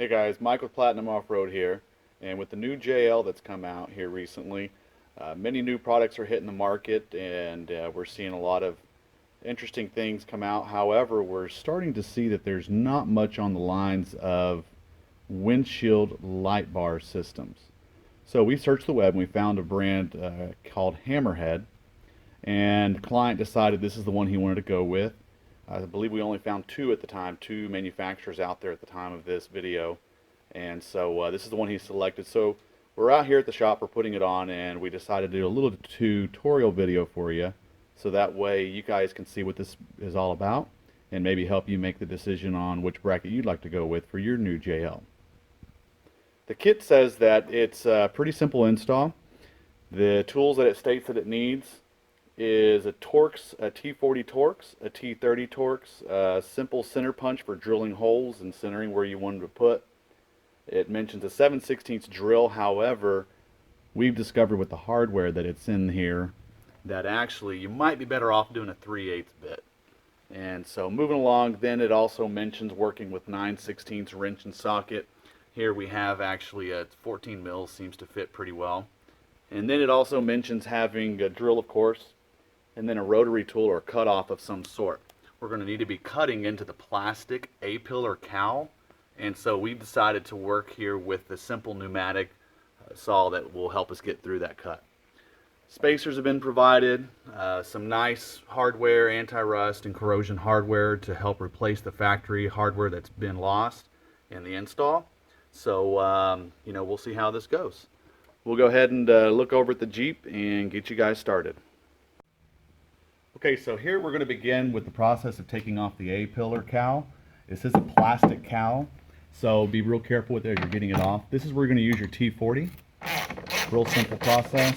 Hey guys, Mike with Platinum Off-Road here, and with the new JL that's come out here recently, many new products are hitting the market, and we're seeing a lot of interesting things come out. However, we're starting to see that there's not much on the lines of windshield light bar systems. So we searched the web and we found a brand called Hammerhead, and the client decided this is the one he wanted to go with. I believe we only found two at the time, two manufacturers out there at the time of this video, and so this is the one he selected. So we're out here at the shop, we're putting it on, and we decided to do a little tutorial video for you, so that way you guys can see what this is all about and maybe help you make the decision on which bracket you'd like to go with for your new JL. The kit says that it's a pretty simple install. The tools that it states that it needs is a Torx, a T40 Torx, a T30 Torx, a simple center punch for drilling holes and centering where you want them to put. It mentions a 7/16 drill. However, we've discovered with the hardware that it's in here that actually you might be better off doing a 3/8 bit. And so moving along, then it also mentions working with 9/16 wrench and socket. Here we have actually a 14 mils, seems to fit pretty well. And then it also mentions having a drill, of course, and then a rotary tool or cutoff of some sort. We're going to need to be cutting into the plastic A-pillar cowl, and so we've decided to work here with the simple pneumatic saw that will help us get through that cut. Spacers have been provided, some nice hardware, anti-rust and corrosion hardware to help replace the factory hardware that's been lost in the install. So, you know, we'll see how this goes. We'll go ahead and look over at the Jeep and get you guys started. Okay, so here we're going to begin with the process of taking off the A-pillar cowl. This is a plastic cowl, so be real careful with it as you're getting it off. This is where you're going to use your T40. Real simple process.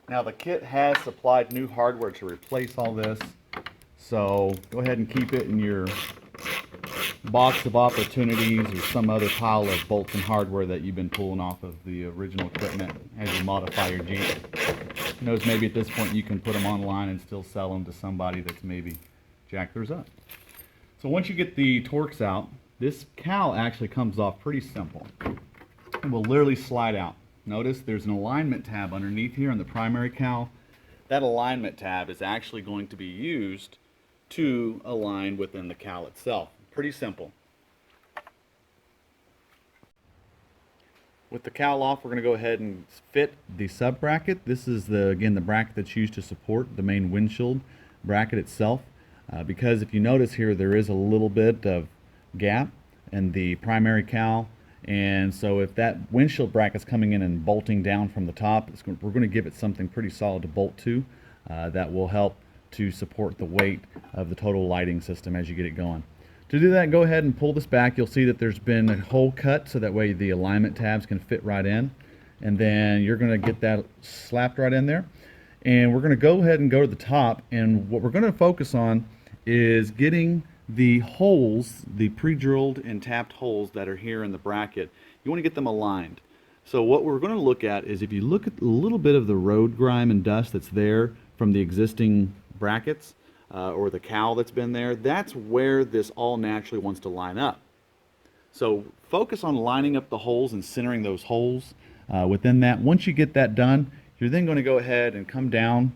Now the kit has supplied new hardware to replace all this, so go ahead and keep it in your box of opportunities or some other pile of bolts and hardware that you've been pulling off of the original equipment as you modify your Jeep. Who knows, maybe at this point you can put them online and still sell them to somebody that's maybe jacked theirs up. So once you get the Torx out, this cowl actually comes off pretty simple. It will literally slide out. Notice there's an alignment tab underneath here on the primary cowl. That alignment tab is actually going to be used to align within the cowl itself. Pretty simple. With the cowl off, we're going to go ahead and fit the sub bracket. This is again the bracket that's used to support the main windshield bracket itself. Because if you notice here, there is a little bit of gap in the primary cowl, and so if that windshield bracket's coming in and bolting down from the top, we're going to give it something pretty solid to bolt to that will help to support the weight of the total lighting system as you get it going. To do that, go ahead and pull this back. You'll see that there's been a hole cut so that way the alignment tabs can fit right in. And then you're going to get that slapped right in there. And we're going to go ahead and go to the top. And what we're going to focus on is getting the holes, the pre-drilled and tapped holes that are here in the bracket. You want to get them aligned. So what we're going to look at is if you look at a little bit of the road grime and dust that's there from the existing brackets, or the cowl that's been there, that's where this all naturally wants to line up. So focus on lining up the holes and centering those holes within that. Once you get that done, you're then going to go ahead and come down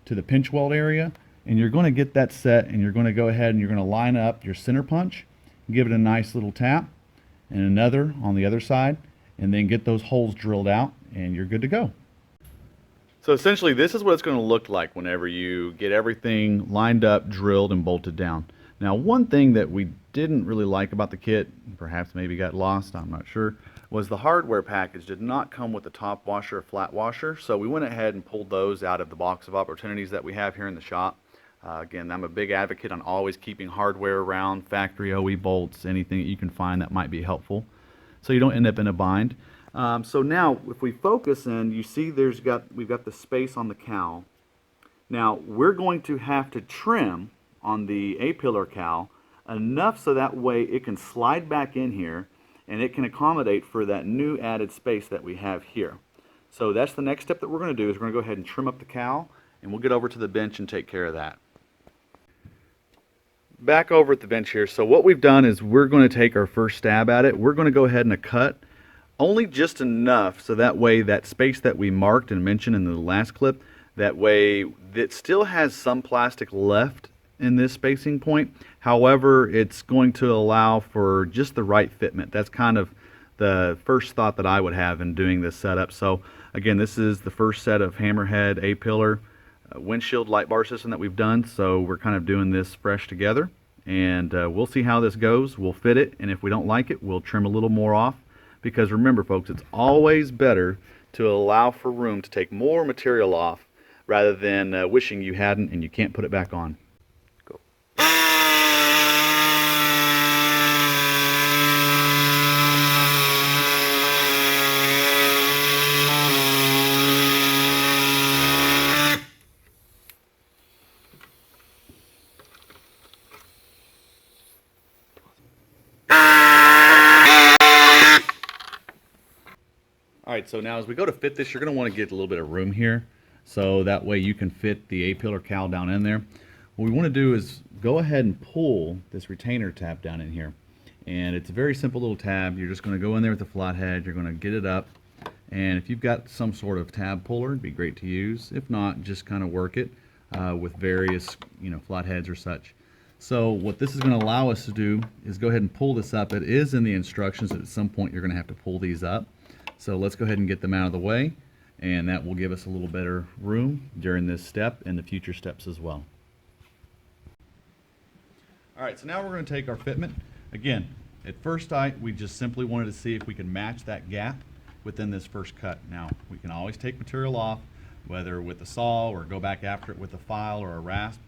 to the pinch weld area, and you're going to get that set, and you're going to go ahead and you're going to line up your center punch, give it a nice little tap, and another on the other side, and then get those holes drilled out, and you're good to go. So essentially this is what it's going to look like whenever you get everything lined up, drilled, and bolted down. Now one thing that we didn't really like about the kit, perhaps maybe got lost, I'm not sure, was the hardware package did not come with a top washer or flat washer. So we went ahead and pulled those out of the box of opportunities that we have here in the shop. Again, I'm a big advocate on always keeping hardware around, factory OE bolts, anything that you can find that might be helpful, so you don't end up in a bind. So now, if we focus in, you see we've got the space on the cowl. Now, we're going to have to trim on the A-pillar cowl enough so that way it can slide back in here and it can accommodate for that new added space that we have here. So that's the next step that we're going to do, is we're going to go ahead and trim up the cowl, and we'll get over to the bench and take care of that. Back over at the bench here, so what we've done is we're going to take our first stab at it. We're going to go ahead and cut only just enough, so that way that space that we marked and mentioned in the last clip, that way it still has some plastic left in this spacing point. However, it's going to allow for just the right fitment. That's kind of the first thought that I would have in doing this setup. So again, this is the first set of Hammerhead A-pillar windshield light bar system that we've done, so we're kind of doing this fresh together, and we'll see how this goes. We'll fit it, and if we don't like it, we'll trim a little more off, because remember folks, it's always better to allow for room to take more material off rather than wishing you hadn't and you can't put it back on. Go. Alright, so now as we go to fit this, you're going to want to get a little bit of room here, so that way you can fit the A-pillar cowl down in there. What we want to do is go ahead and pull this retainer tab down in here. And it's a very simple little tab. You're just going to go in there with the flathead, you're going to get it up, and if you've got some sort of tab puller, it'd be great to use. If not, just kind of work it with various flatheads or such. So what this is going to allow us to do is go ahead and pull this up. It is in the instructions that at some point you're going to have to pull these up. So let's go ahead and get them out of the way, and that will give us a little better room during this step and the future steps as well. Alright, so now we're going to take our fitment. Again, at first sight, we just simply wanted to see if we can match that gap within this first cut. Now, we can always take material off, whether with a saw or go back after it with a file or a rasp,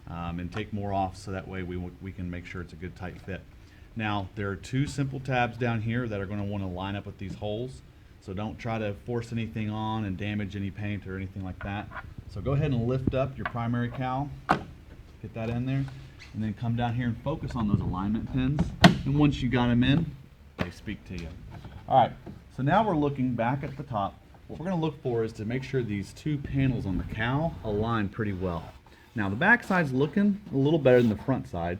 and take more off, so that way we can make sure it's a good tight fit. Now, there are two simple tabs down here that are going to want to line up with these holes. So don't try to force anything on and damage any paint or anything like that. So go ahead and lift up your primary cowl, get that in there, and then come down here and focus on those alignment pins. And once you got them in, they speak to you. Alright, so now we're looking back at the top. What we're going to look for is to make sure these two panels on the cowl align pretty well. Now the back side's looking a little better than the front side,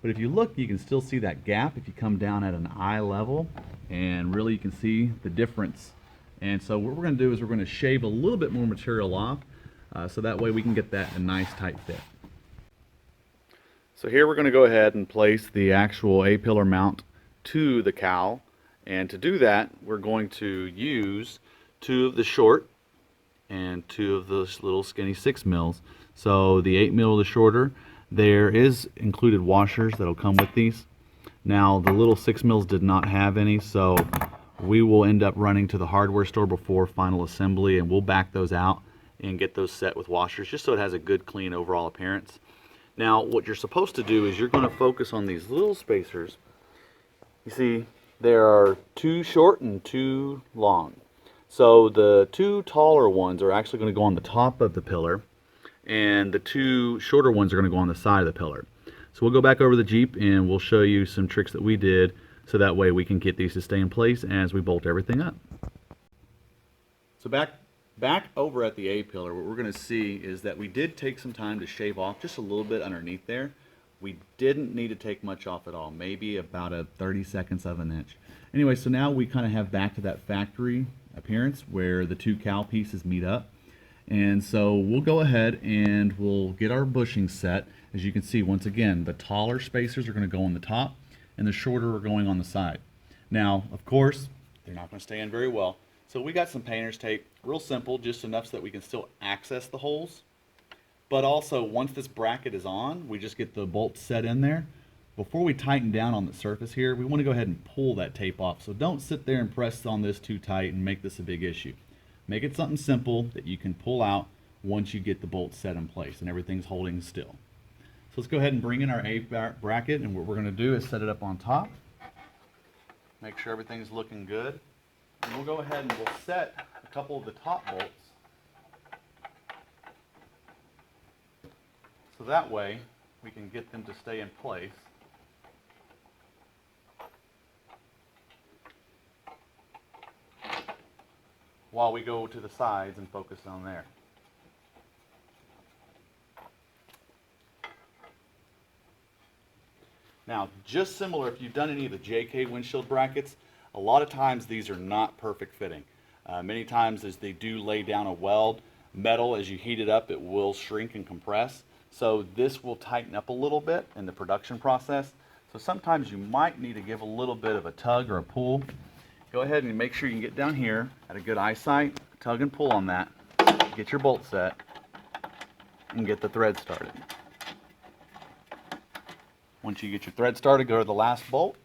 but if you look, you can still see that gap if you come down at an eye level, and really you can see the difference. And so what we're going to do is we're going to shave a little bit more material off, so that way we can get that a nice tight fit. So here we're going to go ahead and place the actual A-pillar mount to the cowl, and to do that we're going to use two of the short and two of those little skinny 6 mils. So the 8 mil, the shorter, there is included washers that'll come with these. Now the little 6 mils did not have any, so we will end up running to the hardware store before final assembly, and we'll back those out and get those set with washers just so it has a good clean overall appearance. Now what you're supposed to do is you're going to focus on these little spacers. You see there are 2 short and 2 long. So the 2 taller ones are actually going to go on the top of the pillar, and the 2 shorter ones are going to go on the side of the pillar. So we'll go back over the Jeep and we'll show you some tricks that we did, so that way we can get these to stay in place as we bolt everything up. So back over at the A-pillar, what we're going to see is that we did take some time to shave off just a little bit underneath there. We didn't need to take much off at all, maybe about a 30/2 of an inch. Anyway, so now we kind of have back to that factory appearance where the 2 cowl pieces meet up. And so we'll go ahead and we'll get our bushing set. As you can see, once again, the taller spacers are going to go on the top, and the shorter are going on the side. Now, of course, they're not going to stay in very well. So we got some painter's tape, real simple, just enough so that we can still access the holes. But also, once this bracket is on, we just get the bolts set in there. Before we tighten down on the surface here, we want to go ahead and pull that tape off. So don't sit there and press on this too tight and make this a big issue. Make it something simple that you can pull out once you get the bolts set in place and everything's holding still. So let's go ahead and bring in our A bracket, and what we're going to do is set it up on top. Make sure everything's looking good. And we'll go ahead and we'll set a couple of the top bolts. So that way we can get them to stay in place. while we go to the sides and focus on there. Now, just similar, if you've done any of the JK windshield brackets, a lot of times these are not perfect fitting. Many times as they do lay down a weld, metal, as you heat it up, it will shrink and compress. So this will tighten up a little bit in the production process. So sometimes you might need to give a little bit of a tug or a pull. Go ahead and make sure you can get down here at a good eyesight, tug and pull on that, get your bolt set, and get the thread started. Once you get your thread started, go to the last bolt,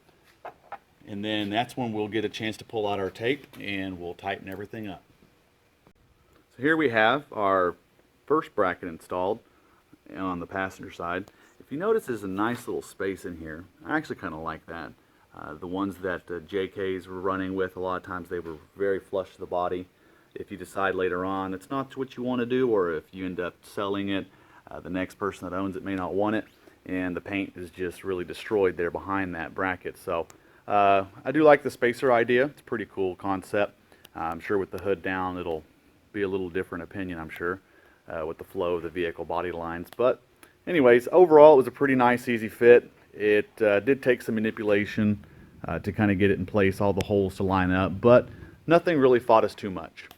and then that's when we'll get a chance to pull out our tape and we'll tighten everything up. So here we have our first bracket installed on the passenger side. If you notice, there's a nice little space in here. I actually kind of like that. The ones that JKs were running with, a lot of times they were very flush to the body. If you decide later on it's not what you want to do, or if you end up selling it, the next person that owns it may not want it, and the paint is just really destroyed there behind that bracket. So I do like the spacer idea. It's a pretty cool concept. I'm sure with the hood down it'll be a little different opinion, I'm sure, with the flow of the vehicle body lines. But anyways, overall it was a pretty nice, easy fit. It did take some manipulation to kind of get it in place, all the holes to line up, but nothing really fought us too much.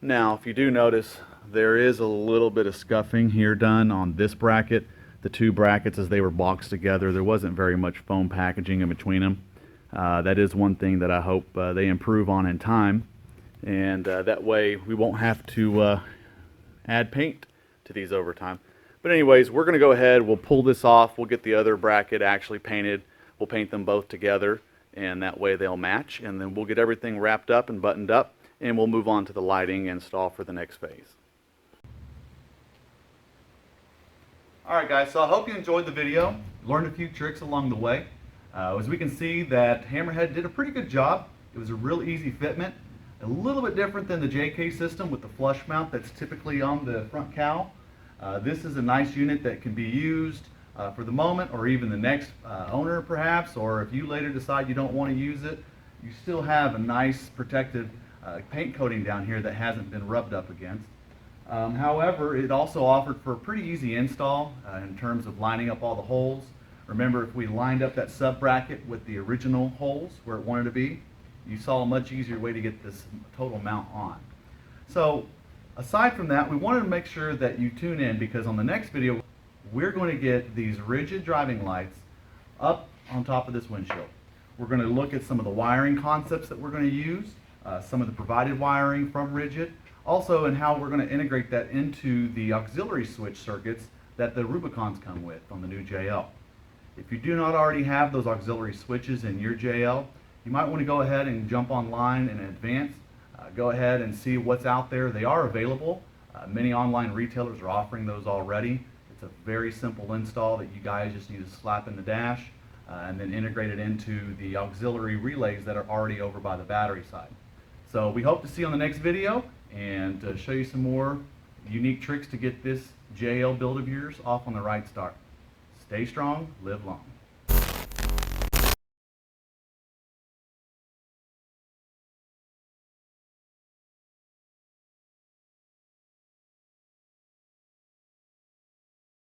Now, if you do notice, there is a little bit of scuffing here done on this bracket. The two brackets, as they were boxed together, there wasn't very much foam packaging in between them. That is one thing that I hope they improve on in time, and that way we won't have to add paint to these over time. But anyways, we're going to go ahead, we'll pull this off, we'll get the other bracket actually painted, we'll paint them both together, and that way they'll match, and then we'll get everything wrapped up and buttoned up, and we'll move on to the lighting install for the next phase. Alright guys, so I hope you enjoyed the video, learned a few tricks along the way. As we can see, that Hammerhead did a pretty good job. It was a real easy fitment, a little bit different than the JK system with the flush mount that's typically on the front cowl. This is a nice unit that can be used for the moment, or even the next owner perhaps, or if you later decide you don't want to use it, you still have a nice protective paint coating down here that hasn't been rubbed up against. However, it also offered for a pretty easy install in terms of lining up all the holes. Remember, if we lined up that sub bracket with the original holes where it wanted to be, you saw a much easier way to get this total mount on. So aside from that, we wanted to make sure that you tune in, because on the next video we're going to get these rigid driving lights up on top of this windshield. We're going to look at some of the wiring concepts that we're going to use, some of the provided wiring from Rigid, also and how we're going to integrate that into the auxiliary switch circuits that the Rubicons come with on the new JL. If you do not already have those auxiliary switches in your JL, you might want to go ahead and jump online in advance. Go ahead and see what's out there. They are available. Many online retailers are offering those already. It's a very simple install that you guys just need to slap in the dash and then integrate it into the auxiliary relays that are already over by the battery side. So we hope to see you on the next video and show you some more unique tricks to get this JL build of yours off on the right start. Stay strong, live long.